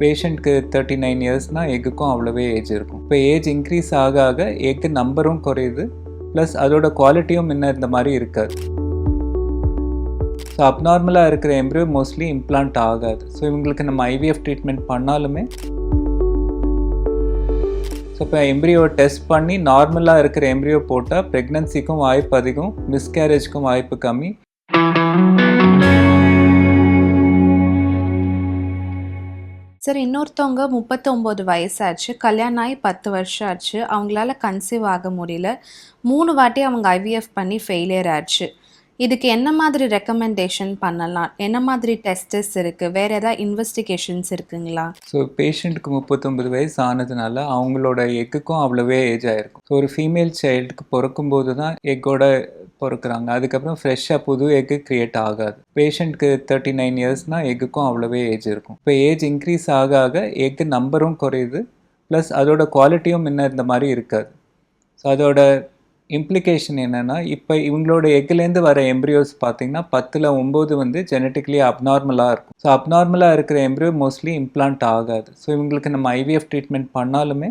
பேஷண்ட்க்கு 39 இயர்ஸ்னால் எக்குக்கும் அவ்வளோவே age இருக்கும். இப்போ age increase ஆக ஆக எக்கு நம்பரும் குறையுது, ப்ளஸ் அதோட குவாலிட்டியும் முன்ன இருந்த மாதிரி இருக்காது. ஸோ அப்நார்மலாக இருக்கிற எம்ப்ரியோ மோஸ்ட்லி இம்ப்ளான்ட் ஆகாது. ஸோ இவங்களுக்கு நம்ம ஐவிஎஃப் ட்ரீட்மெண்ட் பண்ணாலுமே ஸோ இப்போ எம்ப்ரியோ டெஸ்ட் பண்ணி நார்மலாக இருக்கிற எம்ப்ரியோ போட்டால் ப்ரெக்னன்சிக்கும் வாய்ப்பு அதிகம், மிஸ்கேரேஜ்க்கும் வாய்ப்பு கம்மி. சார், இன்னொருத்தவங்க 39 வயசாச்சு, கல்யாணம் ஆகி 10 வருஷம் ஆச்சு, அவங்களால கன்சீவ் ஆக முடியல, 3 வாட்டி அவங்க ஐவிஎஃப் பண்ணி ஃபெயிலியர் ஆச்சு. இதுக்கு என்ன மாதிரி ரெக்கமெண்டேஷன் பண்ணலாம்? என்ன மாதிரி டெஸ்டஸ் இருக்குது? வேறு ஏதாவது இன்வெஸ்டிகேஷன்ஸ் இருக்குங்களா? ஸோ பேஷண்ட்டுக்கு 39 வயசு ஆனதுனால அவங்களோட எக்குக்கும் அவ்வளோவே ஏஜ் ஆகிருக்கும். ஸோ ஒரு ஃபீமேல் சைல்டுக்கு பிறக்கும்போது தான் எக்கோட பிறக்கிறாங்க. அதுக்கப்புறம் ஃப்ரெஷ்ஷாக புது எக்கு க்ரியேட் ஆகாது. பேஷண்ட்க்கு 39 இயர்ஸ்னால் எக்குக்கும் அவ்வளோவே ஏஜ் இருக்கும். இப்போ ஏஜ் இன்க்ரீஸ் ஆக ஆக எக்கு நம்பரும் குறையுது, ப்ளஸ் அதோட குவாலிட்டியும் முன்ன இருந்த மாதிரி இருக்காது. ஸோ அதோட இம்ப்ளிகேஷன் என்னென்னா, இப்போ இவங்களோட எக்குலேருந்து வர எம்ப்ரியோஸ் பார்த்திங்கன்னா 10ல் 9 வந்து ஜெனட்டிக்லி அப்நார்மலாக இருக்கும். ஸோ அப்நார்மலாக இருக்கிற எம்ப்ரியோ மோஸ்ட்லி இம்ப்ளான்ட் ஆகாது. ஸோ இவங்களுக்கு நம்ம ஐவிஎஃப் ட்ரீட்மெண்ட் பண்ணாலுமே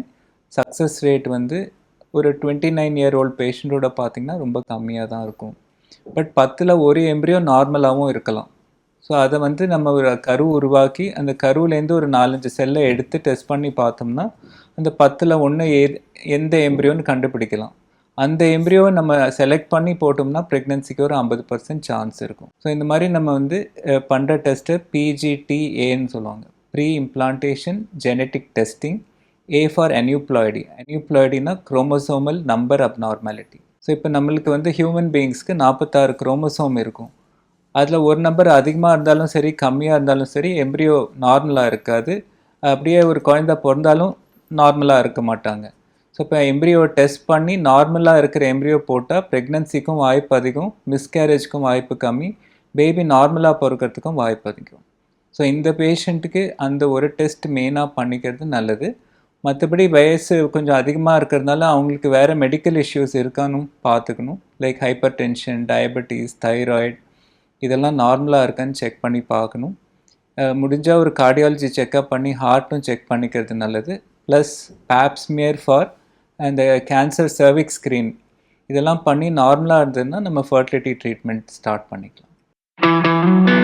சக்ஸஸ் ரேட் வந்து ஒரு 29 இயர் ஓல்டு பேஷண்ட்டோட பார்த்திங்கன்னா ரொம்ப கம்மியாக தான் இருக்கும். பட் 10ல் ஒரு எம்ப்ரியோ நார்மலாகவும் இருக்கலாம். ஸோ அதை வந்து நம்ம ஒரு கரு உருவாக்கி அந்த கருவிலேருந்து ஒரு 4-5 செல்லை எடுத்து டெஸ்ட் பண்ணி பார்த்தோம்னா அந்த 10ல் 1 எந்த எம்ப்ரியோன்னு கண்டுபிடிக்கலாம். அந்த எம்ப்ரியோவை நம்ம செலக்ட் பண்ணி போட்டோம்னா ப்ரெக்னன்சிக்கு ஒரு 50% சான்ஸ் இருக்கும். ஸோ இந்த மாதிரி நம்ம வந்து பண்ணுற டெஸ்ட்டு PGT-Aன்னு சொல்லுவாங்க, pre implantation genetic testing. A for aneuploidy. அனியூப்ளாய்டினா குரோமோசோமல் நம்பர் அப்நார்மாலிட்டி. ஸோ இப்போ நம்மளுக்கு வந்து ஹியூமன் பீயிங்ஸ்க்கு 46 குரோமோசோம் இருக்கும். அதில் ஒரு நம்பர் அதிகமாக இருந்தாலும் சரி, கம்மியாக இருந்தாலும் சரி, எம்ப்ரியோ நார்மலாக இருக்காது. அப்படியே ஒரு குழந்தை பிறந்தாலும் நார்மலாக இருக்க மாட்டாங்க. ஸோ இப்போ எம்ப்ரியோ டெஸ்ட் பண்ணி நார்மலாக இருக்கிற எம்ப்ரியோ போட்டால் ப்ரெக்னன்சிக்கும் வாய்ப்பு அதிகம், மிஸ்கேரேஜ்க்கும் வாய்ப்பு கம்மி, பேபி நார்மலாக பிறக்கிறதுக்கும் வாய்ப்பு அதிகம். ஸோ இந்த பேஷண்ட்டுக்கு அந்த ஒரு டெஸ்ட் மெயினாக பண்ணிக்கிறது நல்லது. மற்றபடி வயசு கொஞ்சம் அதிகமாக இருக்கிறதுனால அவங்களுக்கு வேறு மெடிக்கல் இஷ்யூஸ் இருக்கான்னு பார்த்துக்கணும். Like hyper tension, diabetes, thyroid, இதெல்லாம் நார்மலாக இருக்கான்னு செக் பண்ணி பார்க்கணும். முடிஞ்சால் ஒரு கார்டியாலஜி செக்கப் பண்ணி ஹார்ட்டும் செக் பண்ணிக்கிறது நல்லது. ப்ளஸ் பேப்ஸ்மியர் ஃபார் அந்த கேன்சர் சர்விக்ஸ் ஸ்க்ரீன், இதெல்லாம் பண்ணி நார்மலாக இருந்ததுன்னா நம்ம ஃபர்டிலிட்டி ட்ரீட்மெண்ட் ஸ்டார்ட் பண்ணிக்கலாம்.